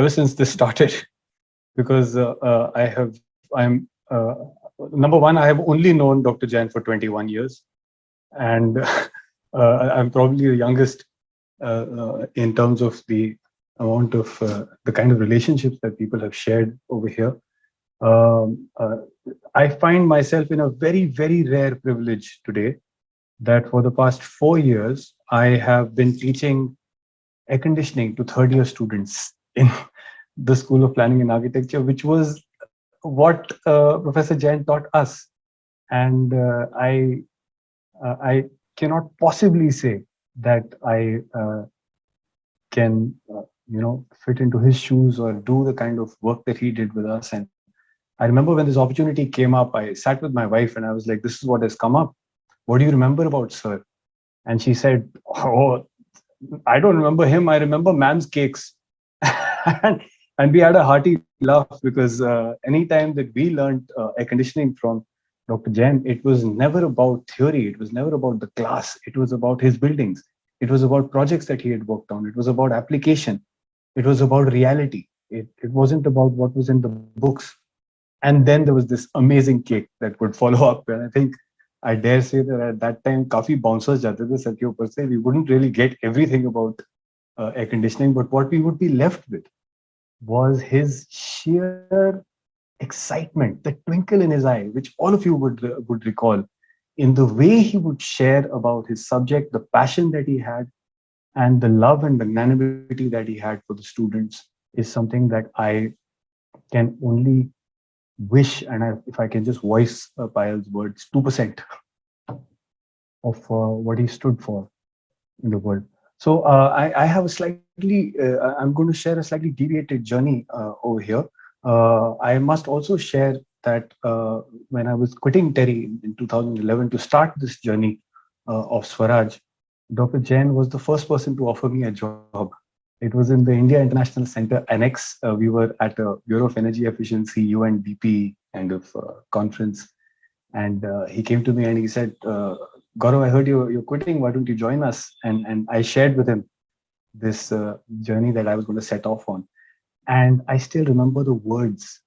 ever since this started, because I'm number one, I have only known Dr. Jain for 21 years, and I'm probably the youngest in terms of the amount of the kind of relationships that people have shared over here. Um, uh, I find myself in a very, very rare privilege today that for the past 4 years, I have been teaching air conditioning to third year students in the School of Planning and Architecture, which was what Professor Jain taught us. And I cannot possibly say that I can, fit into his shoes or do the kind of work that he did with us. And I remember when this opportunity came up, I sat with my wife and I was like, this is what has come up. What do you remember about sir? And she said, oh, I don't remember him. I remember ma'am's cakes. and, and we had a hearty laugh because anytime that we learned air conditioning from Dr. Jain, it was never about theory. It was never about the class. It was about his buildings. It was about projects that he had worked on. It was about application. It was about reality. It wasn't about what was in the books. And then there was this amazing cake that would follow up. And I think I dare say that at that time, काफी bouncers जाते थे sir के ऊपर से. We wouldn't really get everything about air conditioning, but what we would be left with was his sheer excitement, the twinkle in his eye, which all of you would recall, in the way he would share about his subject, the passion that he had, and the love and magnanimity that he had for the students is something that I can only wish, and if I can just voice Payal's words, 2% of what he stood for in the world. So I have a slightly, I'm going to share a slightly deviated journey over here. I must also share that when I was quitting Terry in 2011 to start this journey of Swaraj, Dr. Jain was the first person to offer me a job. It was in the India International Center Annex. We were at a Bureau of Energy Efficiency, UNDP kind of conference. And he came to me and he said, Gaurav, I heard you're quitting. Why don't you join us? And I shared with him this journey that I was going to set off on. And I still remember the words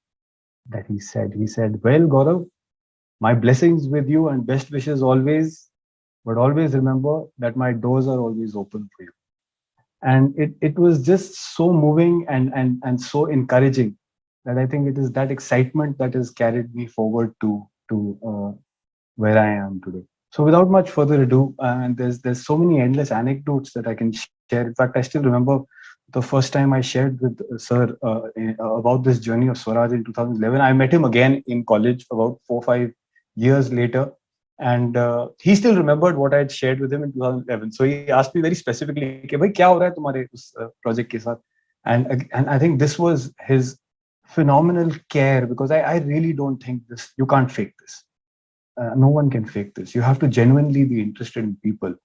that he said. He said, well, Gaurav, my blessings with you and best wishes always, but always remember that my doors are always open for you. And it was just so moving and so encouraging that I think it is that excitement that has carried me forward to where I am today. So without much further ado, and there's so many endless anecdotes that I can share. In fact, I still remember the first time I shared with Sir about this journey of Swaraj in 2011. I met him again in college about 4-5 years later. And he still remembered what I had shared with him in 2011. So he asked me very specifically, "Bhai, kya ho raha hai tumhare us project ke saath?" And I think this was his phenomenal care, because I really don't think this. You can't fake this. No one can fake this. You have to genuinely be interested in people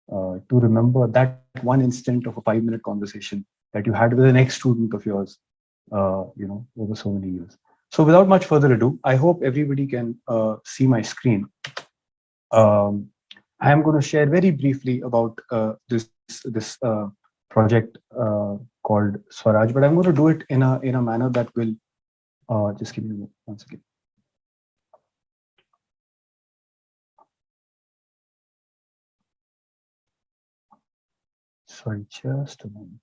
to remember that one instant of a 5-minute conversation that you had with an ex-student of yours, over so many years. So without much further ado, I hope everybody can see my screen. I am going to share very briefly about this project called Swaraj, but I'm going to do it in a manner that will just give me 1 second. Sorry, just a moment.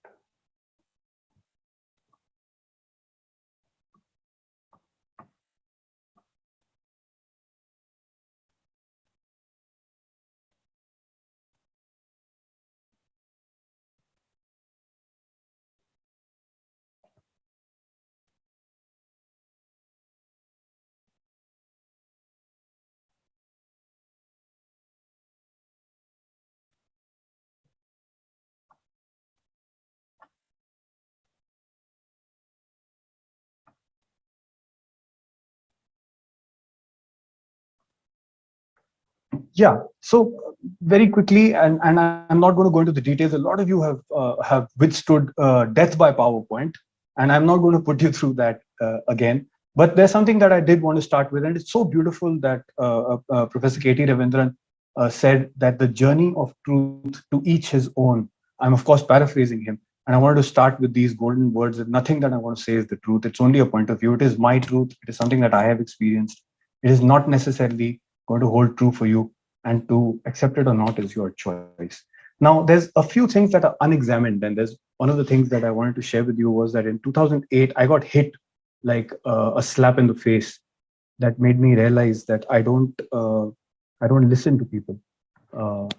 Yeah, so very quickly, and I'm not going to go into the details. A lot of you have withstood death by PowerPoint, and I'm not going to put you through that again. But there's something that I did want to start with, and it's so beautiful that Professor K.T. Ravindran said that the journey of truth to each his own. I'm of course paraphrasing him, And I wanted to start with these golden words that nothing that I want to say is the truth. It's only a point of view. It is my truth. It is something that I have experienced. It is not necessarily going to hold true for you, and to accept it or not is your choice. Now, there's a few things that are unexamined, and there's one of the things that I wanted to share with you was that in 2008, I got hit like a slap in the face that made me realize that I don't listen to people.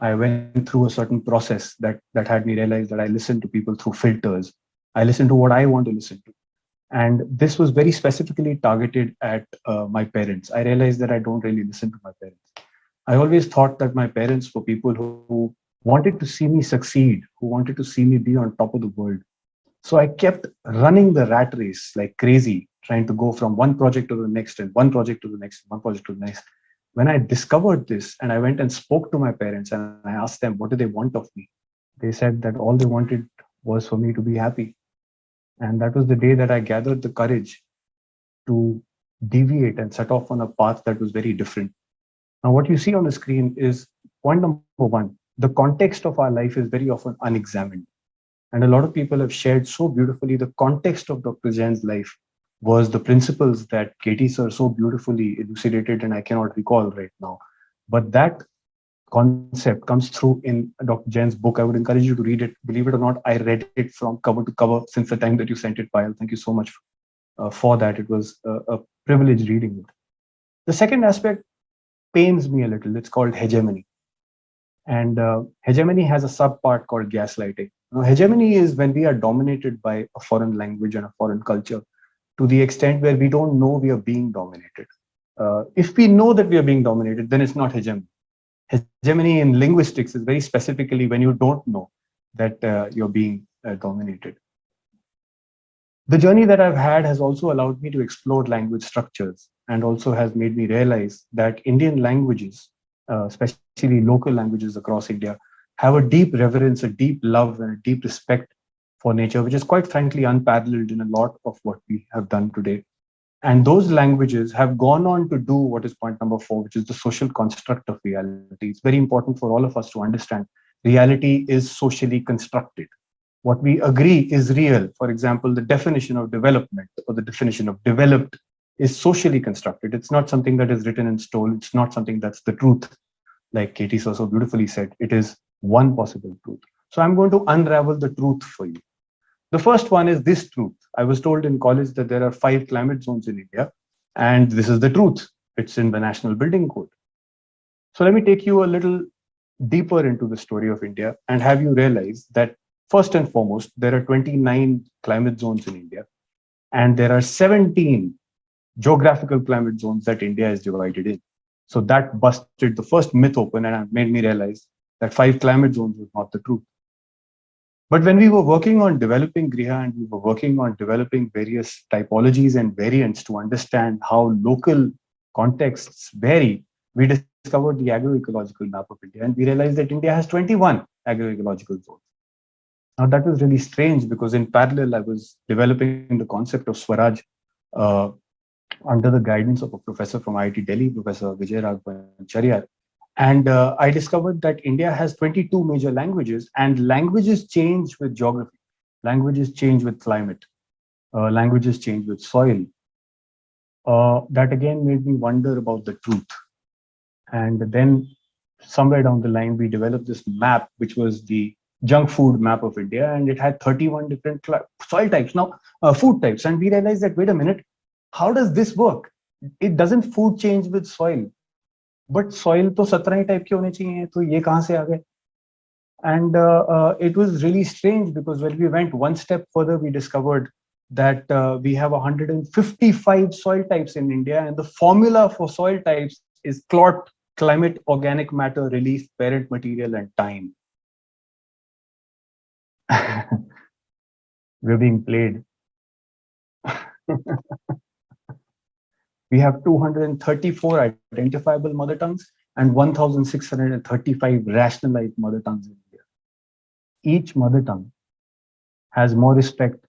I went through a certain process that had me realize that I listen to people through filters. I listen to what I want to listen to, and this was very specifically targeted at my parents. I realized that I don't really listen to my parents. I always thought that my parents were people who wanted to see me succeed, who wanted to see me be on top of the world. So I kept running the rat race like crazy, trying to go from one project to the next and one project to the next, one project to the next. When I discovered this and I went and spoke to my parents and I asked them, what do they want of me? They said that all they wanted was for me to be happy. And that was the day that I gathered the courage to deviate and set off on a path that was very different. Now, what you see on the screen is point number one. The context of our life is very often unexamined. And a lot of people have shared so beautifully the context of Dr. Jain's life was the principles that Katie sir so beautifully elucidated, and I cannot recall right now. But that concept comes through in Dr. Jain's book. I would encourage you to read it. Believe it or not, I read it from cover to cover since the time that you sent it, Payal. Thank you so much for that. It was a privilege reading it. The second aspect pains me a little. It's called hegemony. And hegemony has a subpart called gaslighting. Now, hegemony is when we are dominated by a foreign language and a foreign culture to the extent where we don't know we are being dominated. If we know that we are being dominated, then it's not hegemony. Hegemony in linguistics is very specifically when you don't know that you're being dominated. The journey that I've had has also allowed me to explore language structures and also has made me realize that Indian languages, especially local languages across India, have a deep reverence, a deep love, and a deep respect for nature, which is quite frankly unparalleled in a lot of what we have done today. And those languages have gone on to do what is point number 4, which is the social construct of reality. It's very important for all of us to understand reality is socially constructed. What we agree is real. For example, the definition of development or the definition of developed is socially constructed. It's not something that is written in stone. It's not something that's the truth. Like Katie so beautifully said, it is one possible truth. So I'm going to unravel the truth for you. The first one is this truth. I was told in college that there are 5 climate zones in India, and this is the truth. It's in the National Building Code. So let me take you a little deeper into the story of India and have you realize that first and foremost, there are 29 climate zones in India, and there are 17 geographical climate zones that India is divided in. So that busted the first myth open and made me realize that 5 climate zones was not the truth. But when we were working on developing Griha and we were working on developing various typologies and variants to understand how local contexts vary, we discovered the agroecological map of India and we realized that India has 21 agroecological zones. Now that was really strange because in parallel, I was developing the concept of Swaraj uh, under the guidance of a professor from IIT Delhi, Professor Vijay Raghavan. And I discovered that India has 22 major languages, and languages change with geography. Languages change with climate. Languages change with soil. That again made me wonder about the truth. And then somewhere down the line, we developed this map, which was the junk food map of India, and it had 31 different soil types, now food types. And we realized that, wait a minute, how does this work? It doesn't food change with soil. But soil तो 17 type के होने चाहिए, तो ये कहाँ से आ गए? And it was really strange because when we went one step further, we discovered that we have 155 soil types in India, and the formula for soil types is clot, climate, organic matter, relief, parent material, and time. We're being played. We have 234 identifiable mother tongues and 1,635 rationalized mother tongues in India. Each mother tongue has more respect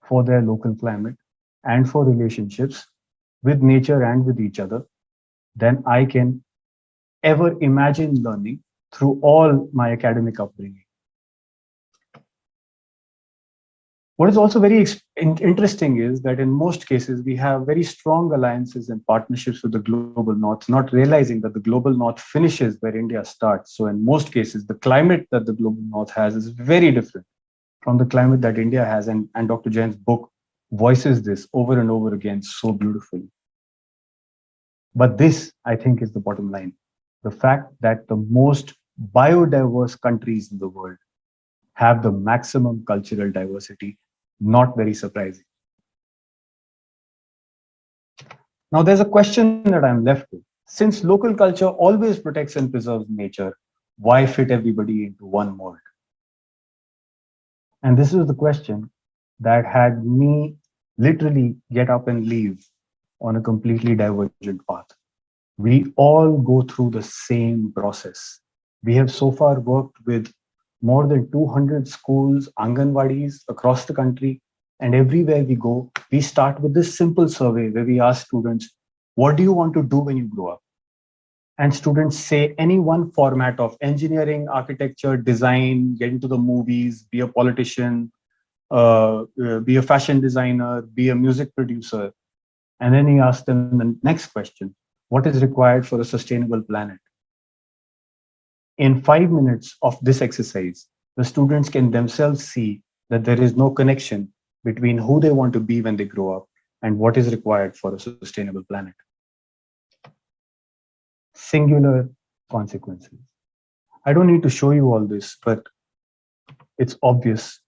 for their local climate and for relationships with nature and with each other than I can ever imagine learning through all my academic upbringing. What is also very interesting is that in most cases, we have very strong alliances and partnerships with the global north, not realizing that the global north finishes where India starts. So, in most cases, the climate that the global north has is very different from the climate that India has. And Dr. Jain's book voices this over and over again so beautifully. But this, I think, is the bottom line: the fact that the most biodiverse countries in the world have the maximum cultural diversity, not very surprising. Now, there's a question that I'm left with. Since local culture always protects and preserves nature, why fit everybody into one mold? And this is the question that had me literally get up and leave on a completely divergent path. We all go through the same process. We have so far worked with more than 200 schools, Anganwadis across the country. And everywhere we go, we start with this simple survey where we ask students, what do you want to do when you grow up? And students say any one format of engineering, architecture, design, get into the movies, be a politician, be a fashion designer, be a music producer. And then he asks them the next question: what is required for a sustainable planet? In 5 minutes of this exercise, the students can themselves see that there is no connection between who they want to be when they grow up and what is required for a sustainable planet. Singular consequences. I don't need to show you all this, but it's obvious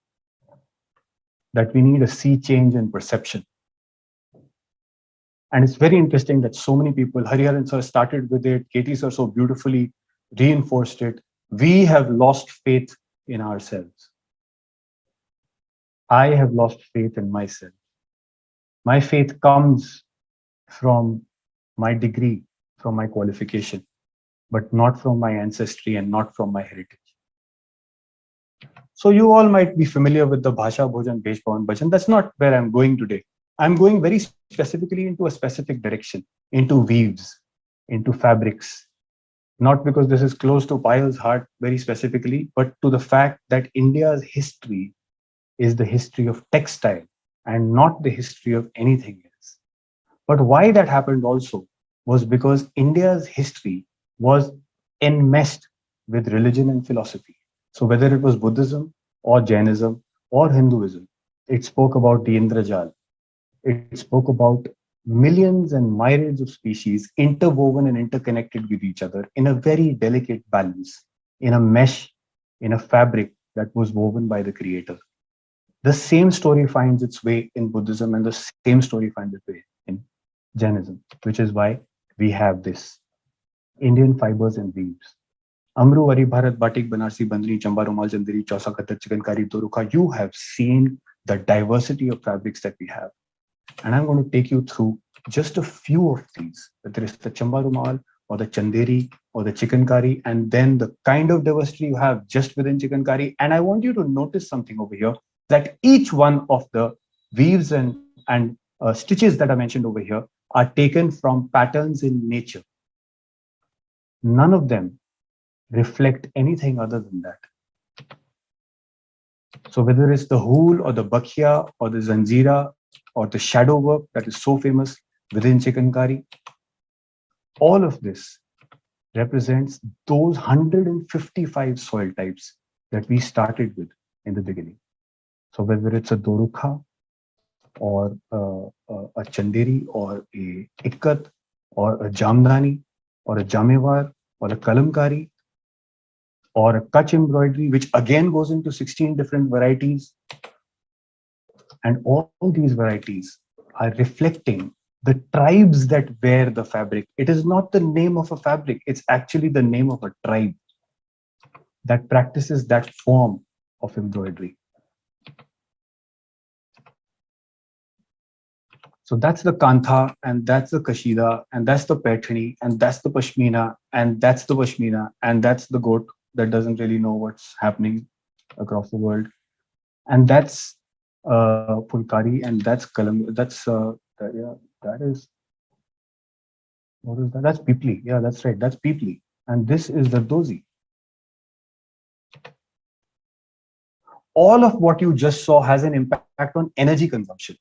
that we need a sea change in perception. And it's very interesting that so many people, Hariharan sir started with it, Katie sir so beautifully reinforced it. We have lost faith in ourselves. I have lost faith in myself. My faith comes from my degree, from my qualification, but not from my ancestry and not from my heritage. So you all might be familiar with the Bhasha Bhojan Besh Bhavan Bhajan. That's not where I'm going today. I'm going very specifically into a specific direction, into weaves, into fabrics. Not because this is close to Payal's heart very specifically, but to the fact that India's history is the history of textile and not the history of anything else. But why that happened also was because India's history was enmeshed with religion and philosophy. So whether it was Buddhism or Jainism or Hinduism, it spoke about the Indrajal. It spoke about millions and myriads of species interwoven and interconnected with each other in a very delicate balance, in a mesh, in a fabric that was woven by the creator. The same story finds its way in Buddhism, and the same story finds its way in Jainism, which is why we have this Indian fibers and weaves. Amru, Vari, Bharat, Batik, Banarsi, Bandhani, Chamba, Rumal, Chanderi, Chausa, Kathak, Chikankari, Dorukha. You have seen the diversity of fabrics that we have. And I'm going to take you through just a few of these, whether it's the Chamba Rumal or the Chanderi or the Chikankari, and then the kind of diversity you have just within Chikankari. And I want you to notice something over here, that each one of the weaves and stitches that are mentioned over here are taken from patterns in nature. None of them reflect anything other than that. So whether it's the hool or the bakhia or the zanjira or the shadow work that is so famous within chikankari, all of this represents those 155 soil types that we started with in the beginning. So whether it's a dorukha or a chanderi or a ikkat or a jamdani or a jamewar or a kalamkari or a Kutch embroidery, which again goes into 16 different varieties. And all these varieties are reflecting the tribes that wear the fabric. It is not the name of a fabric, it's actually the name of a tribe that practices that form of embroidery. So that's the kantha, and that's the kashida, and that's the paithani, and that's the pashmina, and that's the pashmina, and that's the goat that doesn't really know what's happening across the world. And that's Fulkari, and that's Kalam. Yeah, that is, what is that? That's Pipli. Yeah, that's right. That's Pipli. And this is the Dozi. all of what you just saw has an impact on energy consumption.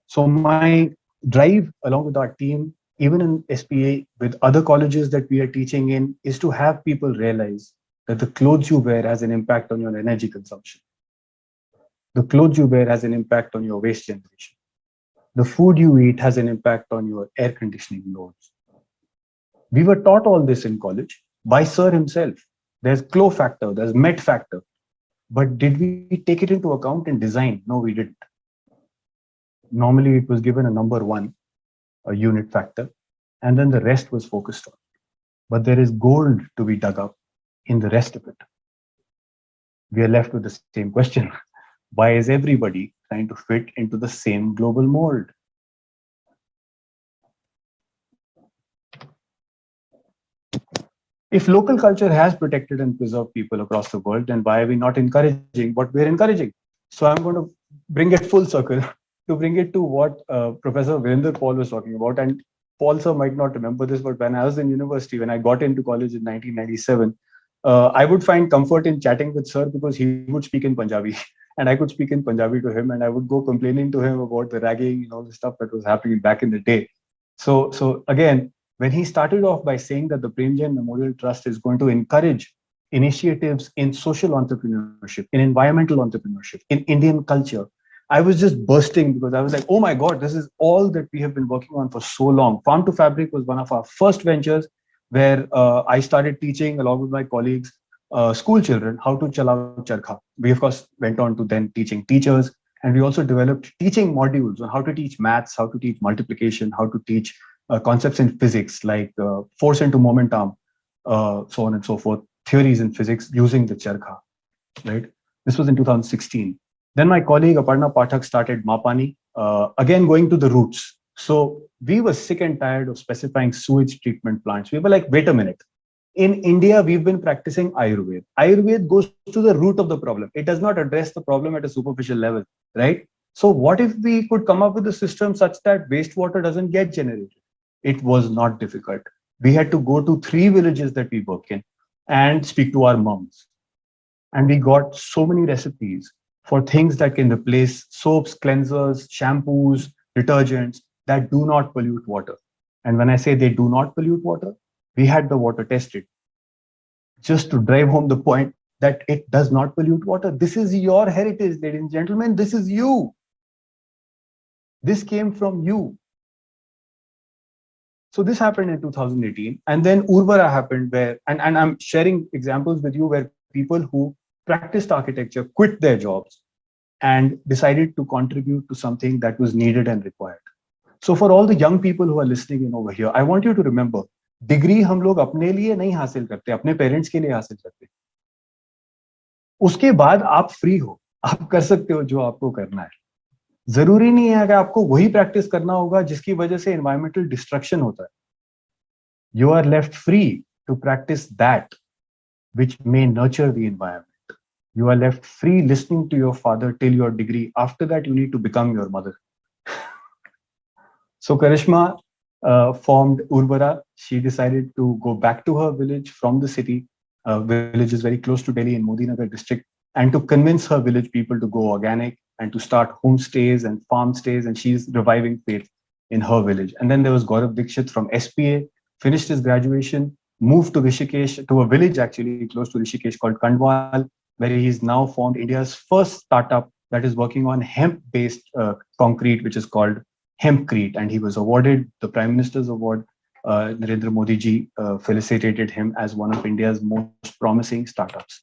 So my drive along with our team, even in SPA with other colleges that we are teaching in, is to have people realize that the clothes you wear has an impact on your energy consumption. The clothes you wear has an impact on your waste generation. The food you eat has an impact on your air conditioning loads. We were taught all this in college by Sir himself. There's Clo factor, there's Met factor. But did we take it into account in design? No, we didn't. Normally, it was given a number one, a unit factor, and then the rest was focused on. But there is gold to be dug up in the rest of it. We are left with the same question. Why is everybody trying to fit into the same global mold? If local culture has protected and preserved people across the world, then why are we not encouraging what we're encouraging? So I'm going to bring it full circle to bring it to what Professor Virender Paul was talking about. And Paul sir might not remember this, but when I was in university, when I got into college in 1997, I would find comfort in chatting with sir because he would speak in Punjabi and I could speak in Punjabi to him, and I would go complaining to him about the ragging and all the stuff that was happening back in the day. So again, when he started off by saying that the Prem Jain Memorial Trust is going to encourage initiatives in social entrepreneurship, in environmental entrepreneurship, in Indian culture, I was just bursting because I was like, oh my God, this is all that we have been working on for so long. Farm to Fabric was one of our first ventures where I started teaching along with my colleagues, school children, how to chalao charkha. We, of course, went on to then teaching teachers. And we also developed teaching modules on how to teach maths, how to teach multiplication, how to teach concepts in physics like force into momentum, so on and so forth, theories in physics using the charkha, right? This was in 2016. Then my colleague Aparna Pathak started Mapani, again going to the roots. So we were sick and tired of specifying sewage treatment plants. We were like, wait a minute. In India, we've been practicing Ayurveda. Ayurveda goes to the root of the problem. It does not address the problem at a superficial level, right? So what if we could come up with a system such that wastewater doesn't get generated? It was not difficult. We had to go to 3 villages that we work in and speak to our moms. And we got so many recipes for things that can replace soaps, cleansers, shampoos, detergents that do not pollute water. And when I say they do not pollute water, we had the water tested just to drive home the point that it does not pollute water. This is your heritage, ladies and gentlemen. This is you. This came from you. So this happened in 2018. And then Urvara happened where, and I'm sharing examples with you where people who practiced architecture quit their jobs and decided to contribute to something that was needed and required. So for all the young people who are listening in over here, I want you to remember, degree हम लोग अपने लिए नहीं हासिल करते, अपने parents के लिए हासिल करते। उसके बाद आप फ्री हो, आप कर सकते हो जो आपको करना है। जरूरी नहीं है कि आपको वही प्रैक्टिस करना होगा जिसकी वजह से एनवायरमेंटल डिस्ट्रक्शन होता है। You are left free to practice that which may nurture the environment. You are left free listening to your father till your degree. After that, you need to become your mother. So Karishma formed Urvara. She decided to go back to her village from the city. Village is very close to Delhi in Modi Nagar district, and to convince her village people to go organic and to start homestays and farm stays. And she's reviving faith in her village. And then there was Gaurav Dikshit from SPA, finished his graduation, moved to Rishikesh, to a village actually close to Rishikesh called Kandwal, where he's now formed India's first startup that is working on hemp-based concrete, which is called Hempcrete. And he was awarded the Prime Minister's Award. Narendra Modi ji felicitated him as one of India's most promising startups.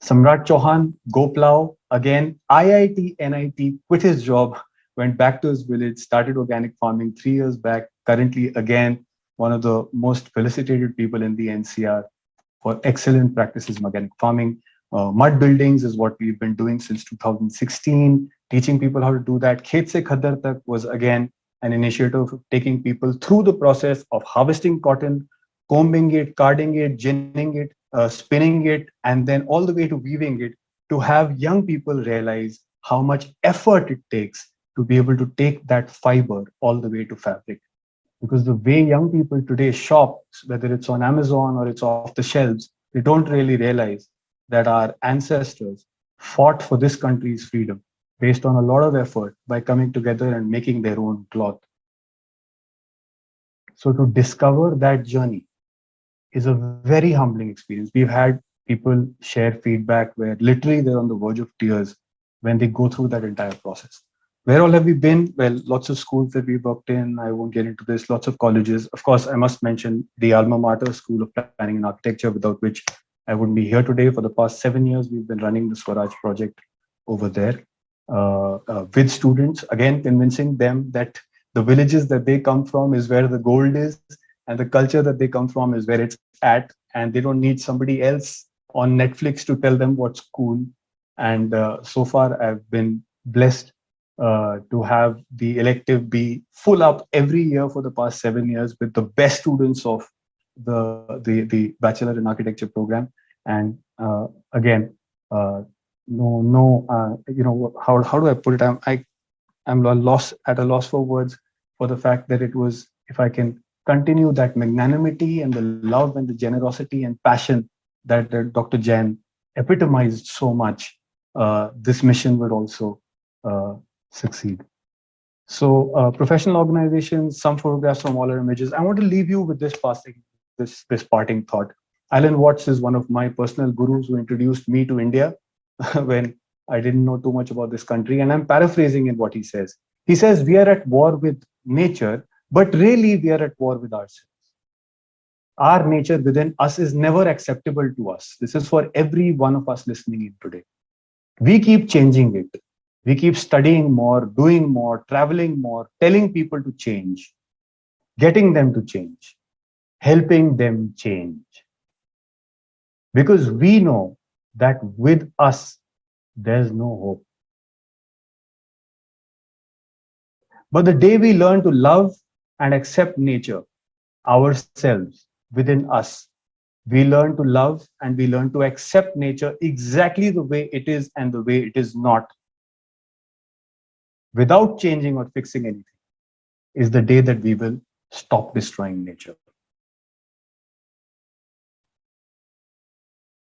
Samrat Chauhan, Goplau, again, IIT, NIT, quit his job, went back to his village, started organic farming 3 years back. Currently, again, one of the most felicitated people in the NCR for excellent practices in organic farming. Mud buildings is what we've been doing since 2016, teaching people how to do that. Khet se Khaddar Tak was again an initiative of taking people through the process of harvesting cotton, combing it, carding it, ginning it, spinning it, and then all the way to weaving it, to have young people realize how much effort it takes to be able to take that fiber all the way to fabric. Because the way young people today shop, whether it's on Amazon or it's off the shelves, they don't really realize that our ancestors fought for this country's freedom based on a lot of effort by coming together and making their own cloth. So to discover that journey is a very humbling experience. We've had people share feedback where literally they're on the verge of tears when they go through that entire process. Where all have we been? Well, lots of schools that we've worked in. I won't get into this. Lots of colleges. Of course, I must mention the alma mater, School of Planning and Architecture, without which I wouldn't be here today. For the past 7 years, we've been running the Swaraj project over there with students, again, convincing them that the villages that they come from is where the gold is, and the culture that they come from is where it's at, and they don't need somebody else on Netflix to tell them what's cool. And so far, I've been blessed to have the elective be full up every year for the past 7 years with the best students of the Bachelor in Architecture program. And again, how do I put it? I'm at a loss for words for the fact that it was, if I can continue that magnanimity and the love and the generosity and passion that Dr. Jain epitomized so much, this mission would also succeed. So professional organizations, some photographs from all our images. I want to leave you with this parting thought. Alan Watts is one of my personal gurus who introduced me to India when I didn't know too much about this country. And I'm paraphrasing in what he says. He says, we are at war with nature, but really we are at war with ourselves. Our nature within us is never acceptable to us. This is for every one of us listening in today. We keep changing it. We keep studying more, doing more, traveling more, telling people to change, getting them to change, helping them change. Because we know that with us, there's no hope. But the day we learn to love and accept nature, ourselves, within us, we learn to love and we learn to accept nature exactly the way it is and the way it is not, without changing or fixing anything, is the day that we will stop destroying nature.